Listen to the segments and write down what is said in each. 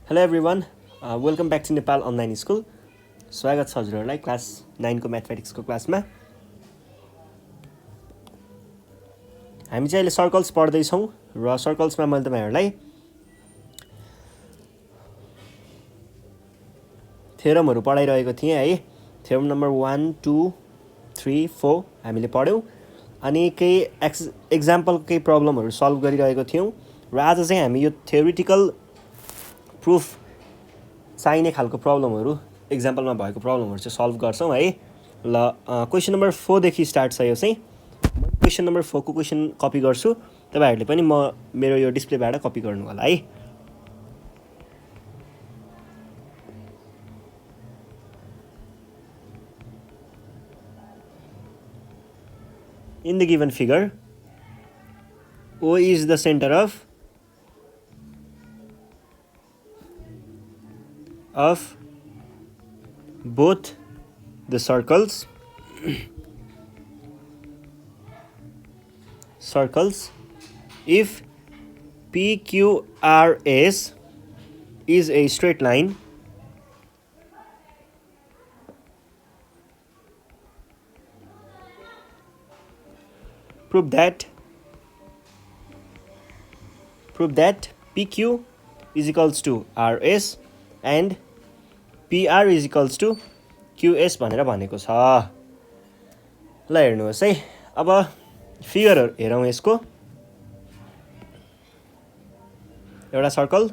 Hello everyone, welcome back to Nepal online school. स्वागत छ हजुरहरूलाई क्लास 9 को म्याथमेटिक्सको क्लासमा। हामी चाहिँ अहिले सर्कल्स पढ्दैछौँ र सर्कल्समा मैले तपाईँहरूलाई थ्योरमहरू पढाइरहेको थिएँ है। थ्योरम नम्बर 1, 2, 3, 4 हामीले पढ्यौँ अनि केही एक्जाम्पलको केही प्रब्लमहरू सल्भ गरिरहेको थियौँ र आज चाहिँ हामी यो थ्योरिटिकल प्रुफ चाहिने खालको प्रब्लमहरू एक्जाम्पलमा भएको प्रब्लमहरू चाहिँ सल्भ गर्छौँ है। ल क्वेसन नम्बर 4 देखि स्टार्ट छ। यो चाहिँ क्वेसन नम्बर 4 को क्वेसन कपी गर्छु, तपाईँहरूले पनि मेरो यो डिस्प्लेबाट कपी गर्नु होला है। In the given figure, O is the center of both the circles if PQRS is a straight line prove that PQ is equals to RS and PR is equals to QS भनेर भनेको छ। ल हेर्नुहोस् है, अब फिगरहरू हेरौँ। यसको एउटा सर्कल,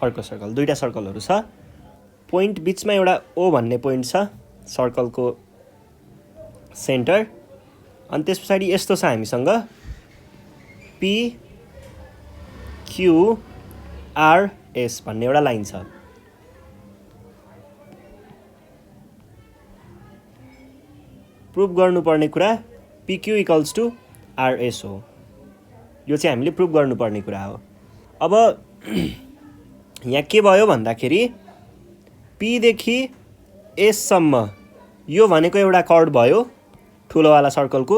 अर्को सर्कल, दुईटा सर्कलहरू छ। पोइन्ट बिचमा एउटा O भन्ने पोइन्ट छ सर्कलको सेन्टर, अनि त्यस पछाडि यस्तो छ हामीसँग PQRS भन्ने एउटा लाइन छ। प्रुभ गर्नुपर्ने कुरा PQ इक्वल्स टु RS हो। यो चाहिँ हामीले प्रुभ गर्नुपर्ने कुरा हो। अब यहाँ के भयो भन्दाखेरि P देखि S सम्म यो भनेको एउटा कर्ड भयो ठुलोवाला सर्कलको,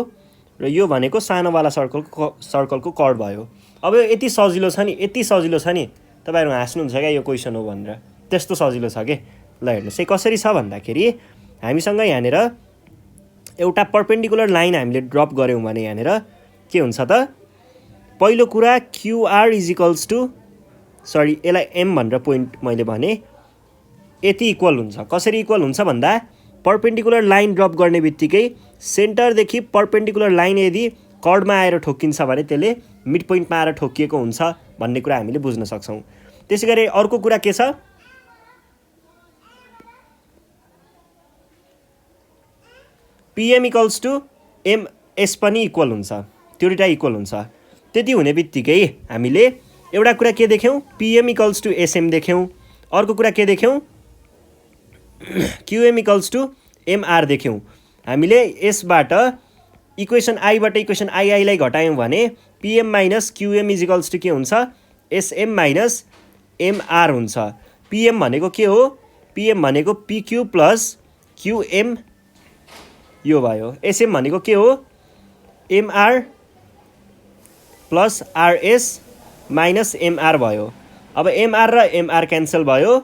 र यो भनेको सानोवाला सर्कलको कर्ड भयो। अब यो यति सजिलो छ नि, तपाईँहरू हाँस्नुहुन्छ क्या यो क्वेसन हो भनेर, त्यस्तो सजिलो छ के। ल हेर्नुहोस् है कसरी छ भन्दाखेरि हामीसँग यहाँनिर एउटा पर्पेन्डिकुलर लाइन हामीले ड्रप गऱ्यौँ भने यहाँनिर के हुन्छ त, पहिलो कुरा QR is equals to, sorry यसलाई M भनेर पोइन्ट मैले भने, यति इक्वल हुन्छ। कसरी इक्वल हुन्छ भन्दा पर्पेन्डिकुलर लाइन ड्रप गर्ने बित्तिकै सेन्टरदेखि पर्पेन्डिकुलर लाइन यदि कर्डमा आएर ठोक्किन्छ भने त्यसले मिड पोइन्टमा आएर ठोकिएको हुन्छ भन्ने कुरा हामीले बुझ्न सक्छौँ। त्यसै गरी अर्को कुरा के छ, PM इक्वल्स टु MS पनि इक्वल हुन्छ, त्यो दुईटा इक्वल हुन्छ। त्यति हुने बित्तिकै हामीले एउटा कुरा के देख्यौँ, PM इक्वल्स टु SM देख्यौँ। अर्को कुरा के देख्यौँ, QM इक्वल्स टु MR देख्यौँ। हामीले यसबाट इक्वेसन आईबाट इक्वेसन आईलाई घटायौँ भने PM minus QM is equals to के हुन्छ, SM माइनस MR हुन्छ। PM भनेको के हो, PM भनेको PQ प्लस QM यो भयो। SM भनेको के हो, MR plus RS minus MR भयो। अब MR र MR क्यान्सल भयो,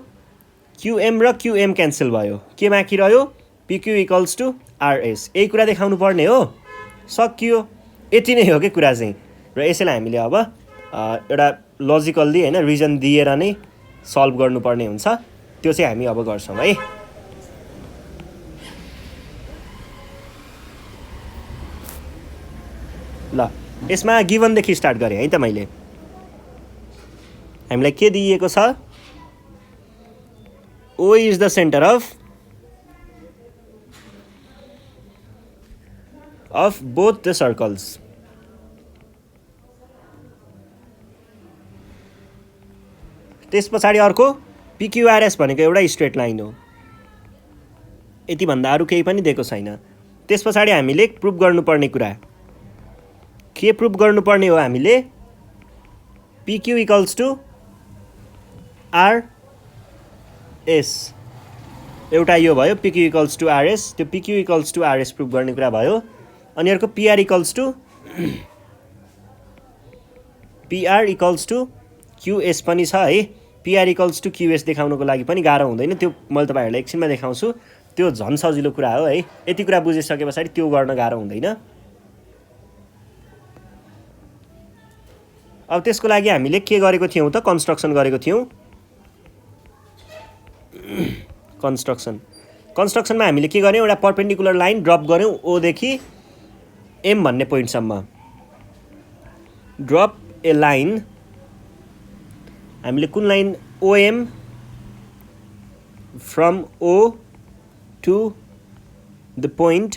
QM र QM क्यान्सल भयो, के बाँकी रह्यो, PQ इक्वल्स टु RS। यही कुरा देखाउनु पर्ने हो, सकियो। यति नै हो कि कुरा चाहिँ। र यसैलाई हामीले अब एउटा लजिकल्ली होइन रिजन दिएर नै सल्भ गर्नुपर्ने हुन्छ, त्यो चाहिँ हामी अब गर्छौँ है। ल यसमा गिभनदेखि स्टार्ट गरेँ है त मैले। हामीलाई के दिइएको छ, O is the center of both the circles. त्यस पछाडि अर्को PQRS भनेको एउटा स्ट्रेट लाइन हो। यति भन्दा अरू केही पनि दिएको छैन। त्यस पछाडि हामीले प्रुभ गर्नुपर्ने कुरा के प्रुभ गर्नुपर्ने हो, हामीले PQ इक्वल्स टु RS एउटा यो भयो पिक्यू इक्वल्स टु आरएस, त्यो PQ equals to RS prove गर्ने कुरा भयो। अनि अर्को पिआर इक्वल्स टु क्युएस पनि छ है। पिआर इक्वल्स टु क्युएस देखाउनुको लागि पनि गाह्रो हुँदैन, त्यो मैले तपाईँहरूलाई एकछिनमा देखाउँछु, त्यो झन् सजिलो कुरा हो है। यति कुरा बुझिसके पछाडि त्यो गर्न गाह्रो हुँदैन। अब त्यसको लागि हामीले के गरेको थियौँ त, कन्स्ट्रक्सन गरेको थियौँ। कन्स्ट्रक्सनमा हामीले के गर्यौँ, एउटा परपेन्डिकुलर लाइन ड्रप गऱ्यौँ ओदेखि एम भन्ने पोइन्टसम्म। ड्रप ए लाइन, हामीले कुन line, OM from O to the point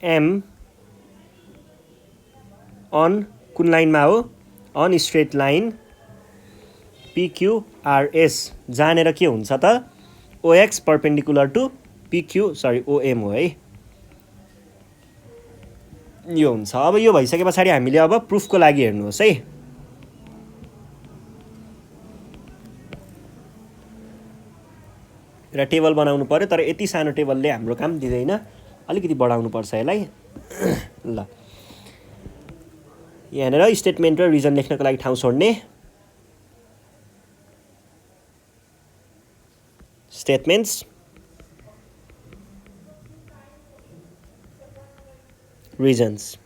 M on कुन लाइनमा हो, अन स्ट्रेट लाइन पिक्युआरएस। जानेर के हुन्छ त, ओएक्स परपेन्डिकुलर टु ओएम हो है, यो हुन्छ। अब यो भइसके पछाडि हामीले अब प्रुफको लागि हेर्नुहोस् है। एउटा टेबल बनाउनु पर्यो, तर यति सानो टेबलले हाम्रो काम दिँदैन, अलिकति बढाउनु पर्छ यसलाई। ल, यहाँनिर स्टेटमेन्ट र रिजन लेख्नको लागि ठाउँ छोड्ने। स्टेटमेन्ट्स, रिजन्स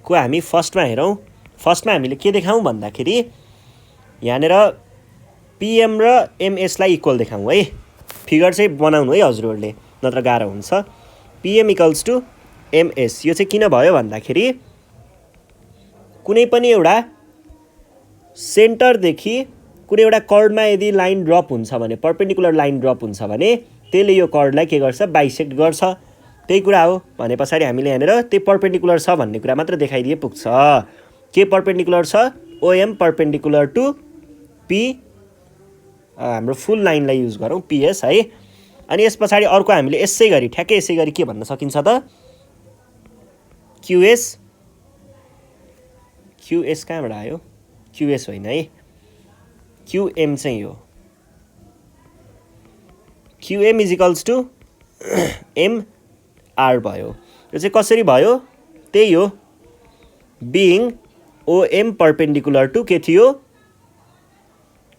को हामी फर्स्टमा हेरौँ। फर्स्टमा हामीले के देखाउँ भन्दाखेरि यहाँनिर पिएम र एमएसलाई इक्वल देखाउँ है। फिगर चाहिँ बनाउनु है हजुरहरूले, नत्र गाह्रो हुन्छ। पिएम इक्वल्स टु एमएस, यो चाहिँ किन भयो भन्दाखेरि कुनै पनि एउटा सेन्टरदेखि कुनै एउटा कर्डमा यदि लाइन ड्रप हुन्छ भने, परपेन्डिकुलर लाइन ड्रप हुन्छ भने त्यसले यो कर्डलाई के गर्छ, बाइसेक्ट गर्छ। त्यही कुरा हो भने पछाडि हामीले यहाँनिर त्यही परपेन्डिकुलर छ भन्ने कुरा मात्र देखाइदिए पुग्छ। के परपेन्डिकुलर छ, ओएम परपेन्डिकुलर टु पी, हाम्रो फुल लाइनलाई युज गरौँ पिएस है। अनि यस पछाडि अर्को हामीले यसै गरी ठ्याक्कै यसै गरी के भन्न सकिन्छ त, क्युएस कहाँबाट आयो, क्युएस होइन है, क्युएम चाहिँ हो। क्युएम इज इक्वल्स टु एमआर भयो। यो चाहिँ कसरी भयो, त्यही हो, बिइङ ओएम परपेन्डिकुलर टु के थियो,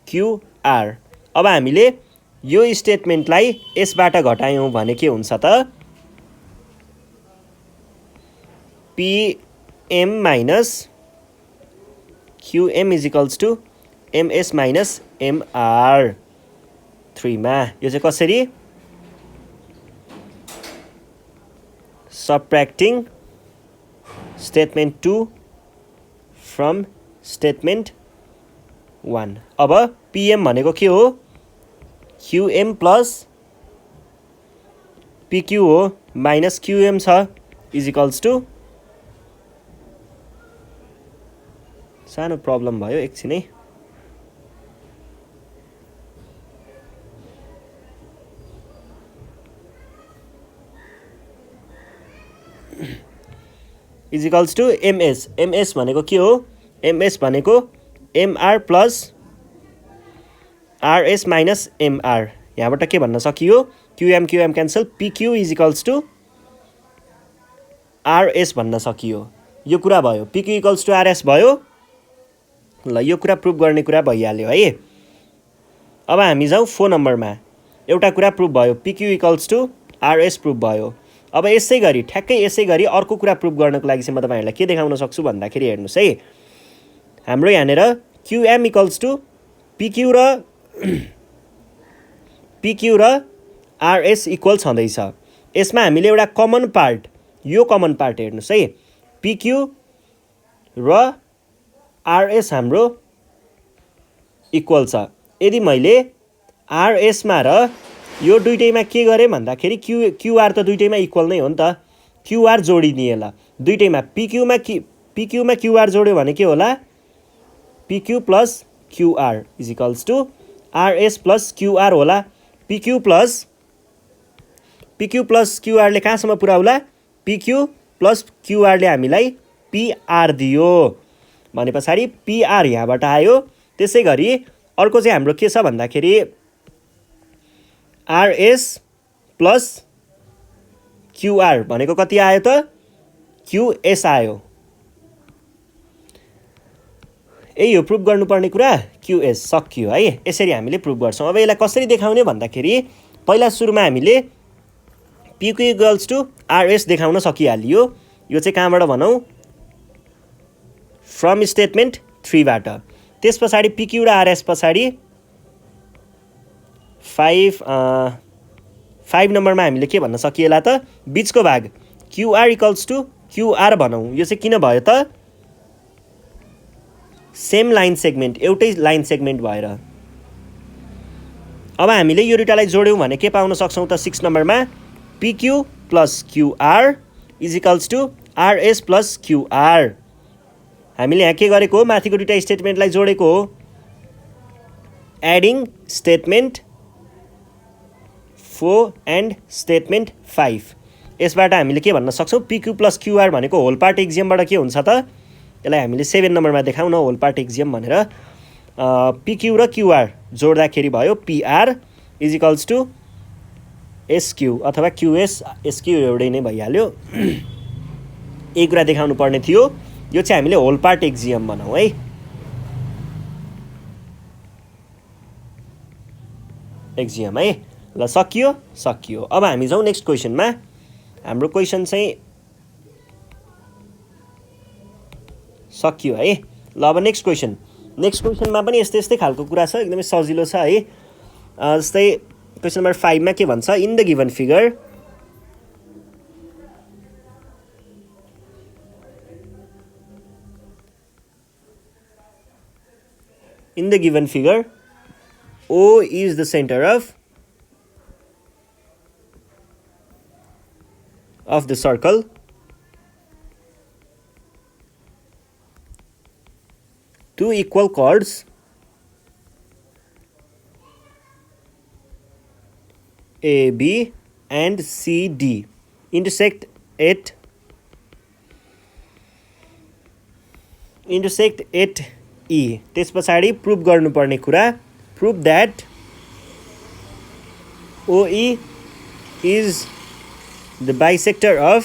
क्युआर। अब हामीले यो स्टेटमेन्टलाई यसबाट घटायौँ भने के हुन्छ त, PM minus QM is equals to MS minus MR 3 मा। यो चाहिँ कसरी, सबट्र्याक्टिङ स्टेटमेन्ट 2 फ्रम स्टेटमेन्ट 1। अब पिएम भनेको के हो, क्युएम प्लस पिक्यू हो, माइनस क्युएम छ, इज इक्वल्स टु, सानो प्रब्लम भयो एकछिन है, is equals to MS. MS भनेको के हो, एमएस भनेको MR plus RS minus MR. यहाँबाट के भन्न सकियो, QM cancel, PQ is equals to RS भन्न सकियो। यो कुरा भयो, पिक्यू इक्वल्स टु आरएस भयो। ल, यो कुरा प्रुभ गर्ने कुरा भइहाल्यो है। अब हामी जाउँ 4 नम्बरमा। एउटा कुरा प्रुभ भयो, PQ equals to RS prove भयो। अब यसै गरी ठ्याक्कै यसै गरी अर्को कुरा प्रुभ गर्नको लागि चाहिँ म तपाईँहरूलाई के देखाउन सक्छु भन्दाखेरि हेर्नुहोस् है, हाम्रो यहाँनिर क्युएम इक्वल्स टु पिक्यू र आरएस इक्वल छँदैछ। यसमा हामीले एउटा कमन पार्ट, यो कमन पार्ट हेर्नुहोस् है, पिक्यू र आरएस हाम्रो इक्वल छ। यदि मैले आरएसमा र यो दुइटैमा के गरेँ भन्दाखेरि क्युआर त दुइटैमा इक्वल नै हो नि त, क्युआर जोडिदिएँ। ल, दुइटैमा पिक्यूमा क्युआर जोड्यो भने के होला, PQ plus QR is equals to RS plus QR होला। पिक्यू प्लस क्युआरले कहाँसम्म पुऱ्याउला, पिक्यू प्लस क्युआरले हामीलाई पिआर दियो भने पछाडि पिआर यहाँबाट आयो। त्यसै गरी अर्को चाहिँ हाम्रो के छ भन्दाखेरि आरएस प्लस क्युआर भनेको कति आयो त क्युएस आयो। यही हो प्रुभ गर्नुपर्ने कुरा, क्युएस सकियो है। यसरी हामीले प्रुभ गर्छौँ। अब यसलाई कसरी देखाउने भन्दाखेरि पहिला सुरुमा हामीले पिक्यू इक्वल्स टु आरएस देखाउन सकिहालियो। यो चाहिँ कहाँबाट भनौँ फ्रम स्टेटमेन्ट 3 बाट। त्यस पछाडि पिक्यू र आरएस पछाडि 5 नम्बरमा हामीले के भन्न सकिएला त बिचको भाग क्युआर इक्वल्स टु क्युआर भनौँ। यो चाहिँ किन भयो त सेम लाइन सेगमेन्ट, एउटै लाइन सेगमेन्ट भएर। अब हामीले यो दुईटालाई जोड्यौँ भने के पाउन सक्छौँ त 6 नम्बरमा PQ plus QR is equals to RS plus QR. हामीले यहाँ के गरेको हो माथिको दुईटा स्टेटमेन्टलाई जोडेको हो एडिङ स्टेटमेन्ट 4 एन्ड स्टेटमेन्ट 5। यसबाट हामीले के भन्न सक्छौँ पिक्यू प्लस क्युआर भनेको होल पार्ट एक्जियमबाट के हुन्छ त यसलाई हामीले 7 नम्बरमा देखाउँ न होल पार्ट एक्जियम भनेर। पिक्यू र क्युआर जोड्दाखेरि भयो PR is equals to SQ अथवा क्युएस, एसक्यू एउटै नै भइहाल्यो। यही कुरा देखाउनु पर्ने थियो। यो चाहिँ हामीले होल पार्ट एक्जियम भनौँ है। एक्जियम है। ल सकियो। अब हामी जाउँ नेक्स्ट क्वेसनमा। हाम्रो क्वेसन चाहिँ सकियो है। ल अब नेक्स्ट क्वेसनमा पनि यस्तै खालको कुरा छ, एकदमै सजिलो छ है। जस्तै क्वेसन नम्बर 5 मा के भन्छ in the given figure O is the center of the circle two equal chords A, B and C, D intersect at E। त्यस पछाडि प्रुभ गर्नुपर्ने कुरा prove that OE is the bisector of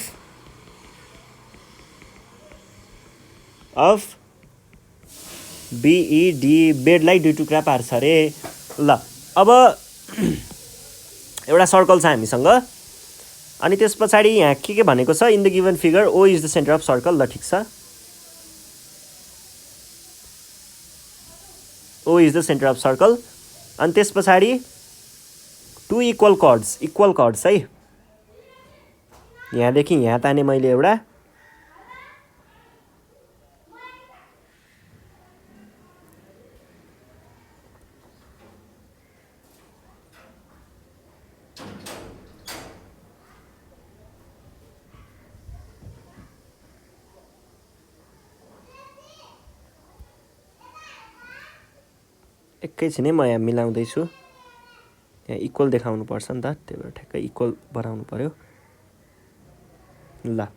BED। बेडलाई दुई टुक्रा पार्छ अरे। ल अब एउटा सर्कल छ हामीसँग अनि त्यस पछाडि यहाँ के भनेको छ in the given figure O is the centre of circle. ल ठिक छ, O is the centre of circle. अनि त्यस पछाडि टु इक्वल कर्ड्स है। यहाँदेखि यहाँ ताने मैले एउटा एकैछिनै म यहाँ मिलाउँदैछु। यहाँ इक्वल देखाउनु पर्छ नि त, त्यही भएर ठ्याक्कै इक्वल बनाउनु पर्यो। ल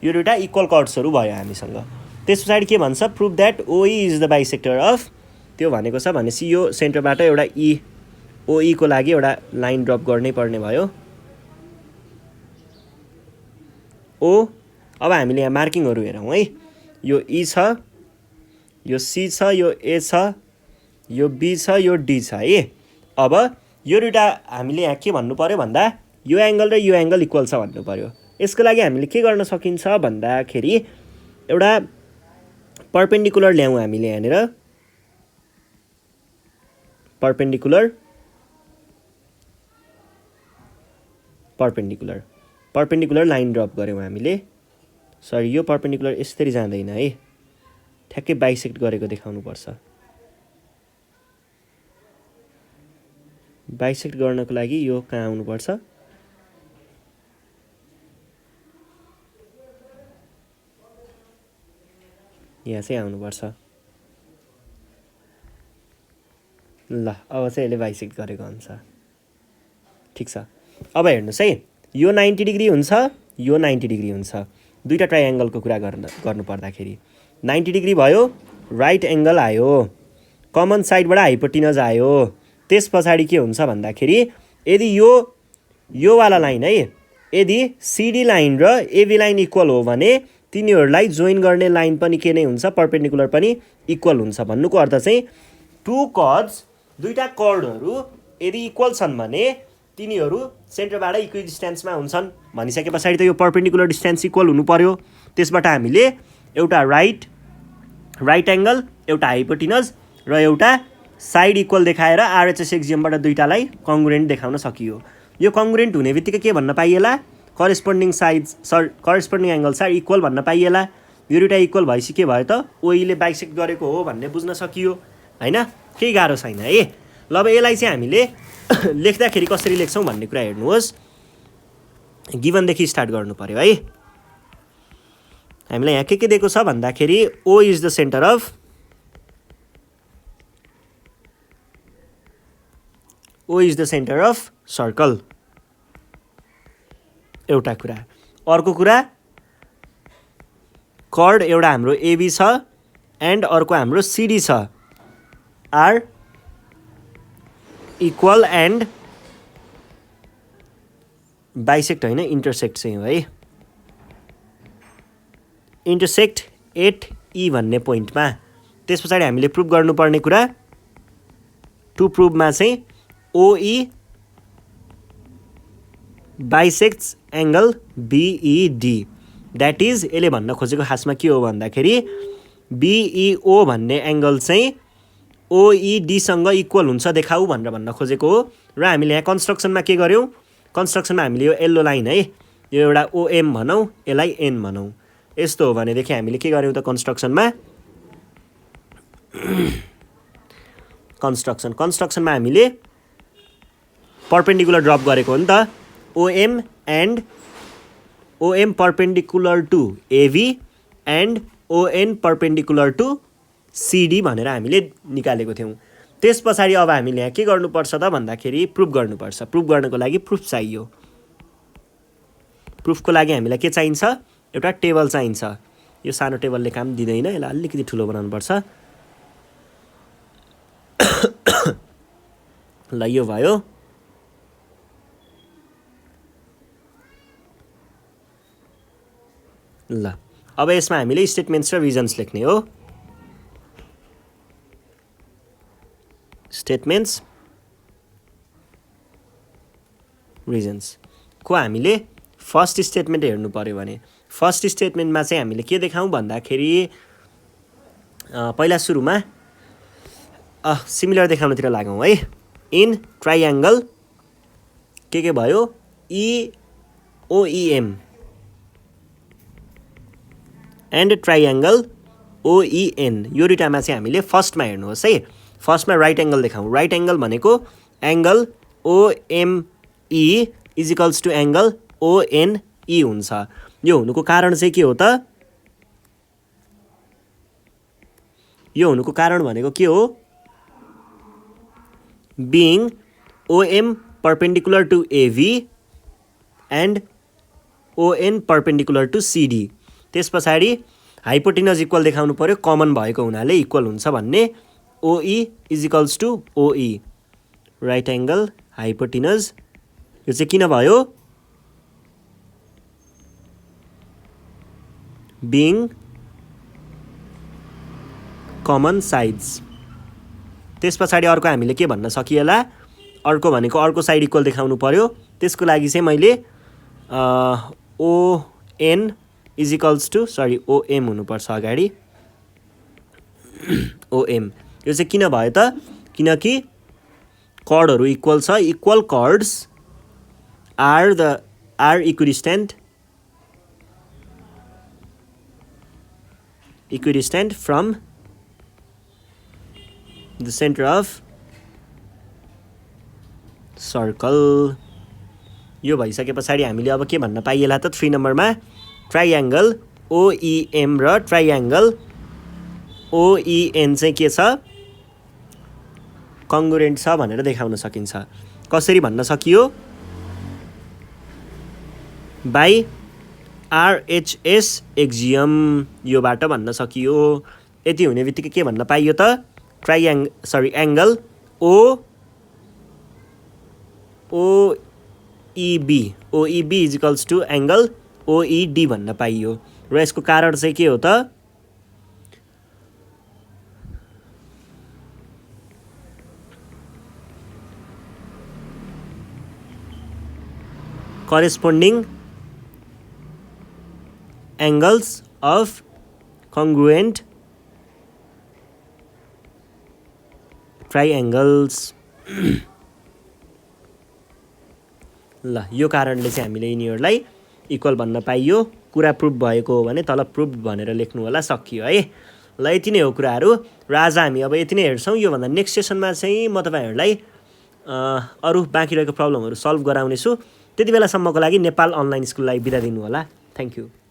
यो दुईटा इक्वल कर्ड्सहरू भयो हामीसँग। त्यस पछाडि के भन्छ prove that OE is the bisector of, त्यो भनेको छ भनेपछि यो सेन्टरबाट एउटा OE को लागि एउटा लाइन ड्रप गर्नै पर्ने भयो O। अब हामीले यहाँ मार्किङहरू हेरौँ है। यो E छ, यो C छ, यो A छ, यो B छ, यो D छ है। अब यो दुईटा हामीले यहाँ के भन्नु पर्यो भन्दा यो एङ्गल र यो एङ्गल इक्वल छ भन्नु पर्यो। यसको लागि हामीले के गर्न सकिन्छ भन्दाखेरि एउटा पर्पेन्डिकुलर ल्याउँ हामीले यहाँनिर पर्पेन्डिकुलर लाइन ड्रप गऱ्यौँ हामीले। सरी यो पर्पेन्डिकुलर यसरी जाँदैन है, ठ्याक्कै बाइसेक्ट गरेको देखाउनुपर्छ। बाइसेक्ट गर्नको लागि यो कहाँ आउनुपर्छ यहाँ चाहिँ आउनुपर्छ। ल अब चाहिँ यसले बाइसेक्ट गरेको हुन्छ। ठिक छ। अब हेर्नुहोस् है, यो 90 डिग्री हुन्छ, यो 90 डिग्री हुन्छ। दुईटा ट्राइएङ्गलको कुरा गर्नु पर्दाखेरि 90 डिग्री भयो, राइट एङ्गल आयो, कमन साइडबाट हाइपोटिनज आयो। त्यस पछाडि के हुन्छ भन्दाखेरि यदि योवाला लाइन है, यदि सिडी लाइन र एबी लाइन इक्वल हो भने तिनीहरूलाई जोइन गर्ने लाइन पनि के नै हुन्छ, पर्पेन्डिकुलर पनि इक्वल हुन्छ। भन्नुको अर्थ चाहिँ टु कर्ड्स, दुईवटा कर्डहरू यदि इक्वल छन् भने तिनीहरू सेन्टरबाट इक्वल डिस्टेन्समा हुन्छन्। भनिसके पछाडि त यो पर्पेन्डिकुलर डिस्टेन्स इक्वल हुनु पर्यो। त्यसबाट हामीले एउटा राइट एङ्गल, एउटा हाइपोटिनज र एउटा साइड इक्वल देखाएर आरएचएस एक्जियमबाट दुईटालाई कङ्ग्रुएन्ट देखाउन सकियो। यो कङ्ग्रुएन्ट हुने बित्तिकै के भन्न पाइएला, करेस्पोन्डिङ एङ्गल्स आर इक्वल भन्न पाइएला। यो दुईवटा इक्वल भएपछि के भयो त, ओईले बाइसेक्ट गरेको हो भन्ने बुझ्न सकियो होइन। केही गाह्रो छैन है। ल अब यसलाई चाहिँ हामीले लेख्दाखेरि कसरी लेख्छौँ भन्ने कुरा हेर्नुहोस्। गिभनदेखि स्टार्ट गर्नु पर्यो है। हामीलाई यहाँ के दिएको छ भन्दाखेरि ओ is the centre of circle, एउटा कुरा। अर्को कुरा, कर्ड एउटा हाम्रो एबी छ एन्ड अर्को हाम्रो सिडी छ, आर इक्वल एन्ड बाइसेक्ट होइन, इन्टरसेक्ट चाहिँ हो है। इन्टरसेक्ट एट ई भन्ने पोइन्टमा। त्यस पछाडि हामीले प्रुभ गर्नुपर्ने कुरा, टु प्रुभमा चाहिँ ओई बाइसेक्ट्स एङ्गल बिइडी। द्याट इज, यसले भन्न खोजेको खासमा के हो भन्दाखेरि बिइओ भन्ने एङ्गल चाहिँ ओइडीसँग इक्वल हुन्छ देखाऊ भनेर भन्न खोजेको हो। र हामीले यहाँ कन्स्ट्रक्सनमा के गर्यौँ, कन्स्ट्रक्सनमा हामीले यो येल्लो लाइन है, यो एउटा ओएम भनौँ, यसलाई एन भनौँ। यस्तो हो भनेदेखि हामीले के गर्यौँ त कन्स्ट्रक्सनमा कन्स्ट्रक्सनमा हामीले पर्पेन्डिकुलर ड्रप गरेको हो नि त। OM perpendicular to AB and ON perpendicular to CD भनेर हामीले निकालेको थियौँ। त्यस पछाडि अब हामीले यहाँ के गर्नुपर्छ त भन्दाखेरि प्रुफ गर्नुपर्छ। प्रुफ गर्नको लागि प्रुफ चाहियो। प्रुफको लागि हामीलाई के चाहिन्छ, एउटा टेबल चाहिन्छ। यो सानो टेबलले काम दिँदैन, यसलाई अलिकति ठुलो बनाउनुपर्छ। ल यो भयो। ल अब यसमा हामीले स्टेटमेन्ट्स र रिजन्स लेख्ने हो। स्टेटमेन्ट्स रिजन्स को हामीले फर्स्ट स्टेटमेन्ट हेर्नु पर्यो भने फर्स्ट स्टेटमेन्टमा चाहिँ हामीले के देखाउँ भन्दाखेरि पहिला सुरुमा सिमिलर देखाउनतिर लागौँ है। इन ट्राइएङ्गल के भयो, इओइएम एन्ड ट्राइएङ्गल ओइएन, यो दुईटामा चाहिँ हामीले फर्स्टमा हेर्नुहोस् है। फर्स्टमा राइट एङ्गल देखाउँ। राइट एङ्गल भनेको angle OME is equals to angle ONE हुन्छ। यो हुनुको कारण चाहिँ के हो त, यो हुनुको कारण भनेको के हो, being OM perpendicular to AB and ON perpendicular to CD. त्यस पछाडि हाइपोटिनज इक्वल देखाउनु पर्यो, कमन भएको हुनाले इक्वल हुन्छ भन्ने। ओई इज इक्वल्स टु ओई, राइट एङ्गल हाइपोटिनज। यो चाहिँ किन भयो, बिङ कमन साइड्स। त्यस पछाडि अर्को हामीले के भन्न सकिएला, अर्को भनेको अर्को साइड इक्वल देखाउनु पर्यो। त्यसको लागि चाहिँ मैले ON is equals to OM हुनुपर्छ अगाडि, ओएम। यो चाहिँ किन भयो त, किनकि कर्डहरू इक्वल छ। Equal chords are equidistant from the centre of circle. यो भइसके पछाडि हामीले अब के भन्न पाइएला त, 3 नम्बरमा ट्राइएङ्गल ओइएम र ट्राइएङ्गल ओइएन चाहिँ के छ, कङ्ग्रुएन्ट छ भनेर देखाउन सकिन्छ। कसरी भन्न सकियो, बाई आरएचएस एक्जियम, योबाट भन्न सकियो। यति हुने बित्तिकै के भन्न पाइयो त angle OEB is equals to angle OED भन्न पाइयो। र यसको कारण चाहिँ के हो त corresponding angles of congruent triangles। ल यो कारणले चाहिँ हामीले यिनीहरूलाई इक्वल भन्न पाइयो। कुरा प्रुफ भएको हो भने तल प्रुफ भनेर लेख्नु होला, सकियो है। ल यति नै हो कुराहरू र आज हामी अब यति नै हेर्छौँ। योभन्दा नेक्स्ट सेसनमा चाहिँ म तपाईँहरूलाई अरू बाँकी रहेको प्रब्लमहरू सल्भ गराउनेछु। त्यति बेलासम्मको लागि नेपाल अनलाइन स्कुललाई बिदा दिनु होला। Thank you.